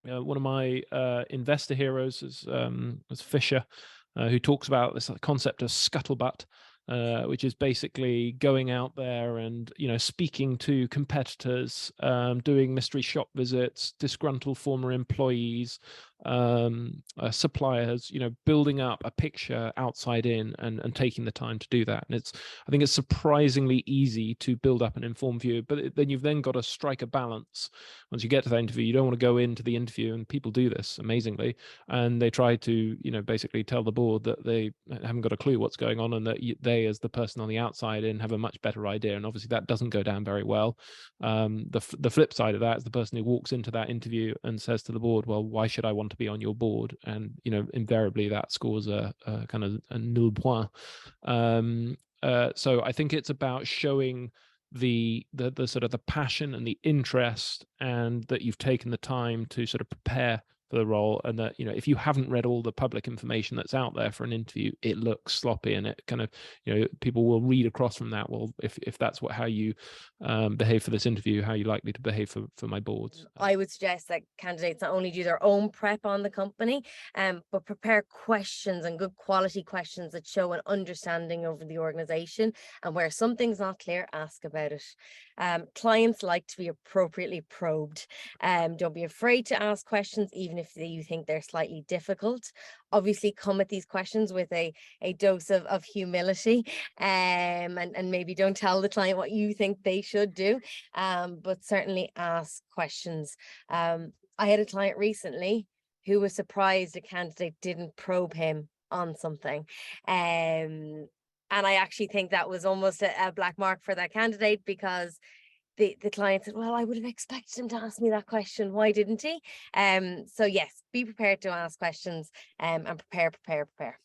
One of my investor heroes is Fisher, who talks about this concept of scuttlebutt, which is basically going out there and speaking to competitors, doing mystery shop visits, disgruntled former employees, suppliers, building up a picture outside in and taking the time to do that. And I think it's surprisingly easy to build up an informed view, but then you've then got to strike a balance. Once you get to the interview, you don't want to go into the interview, and people do this amazingly, and they try to basically tell the board that they haven't got a clue what's going on, and that they, as the person on the outside in, have a much better idea. And obviously that doesn't go down very well. The flip side of that is the person who walks into that interview and says to the board, well, why should I want to be on your board? And invariably that scores a kind of a nul point. So I think it's about showing the sort of the passion and the interest, and that you've taken the time to sort of prepare for the role, and that if you haven't read all the public information that's out there for an interview, it looks sloppy, and it kind of people will read across from that, well, if that's how you behave for this interview, how are you likely to behave for my boards? I would suggest that candidates not only do their own prep on the company, but prepare questions, and good quality questions that show an understanding over the organization, and where something's not clear, ask about it. Clients like to be appropriately probed. Don't be afraid to ask questions, even if you think they're slightly difficult. Obviously come at these questions with a dose of humility, and maybe don't tell the client what you think they should do, but certainly ask questions. I had a client recently who was surprised a candidate didn't probe him on something. And I actually think that was almost a black mark for that candidate, because the client said, well, I would have expected him to ask me that question. Why didn't he? So yes, be prepared to ask questions, and prepare.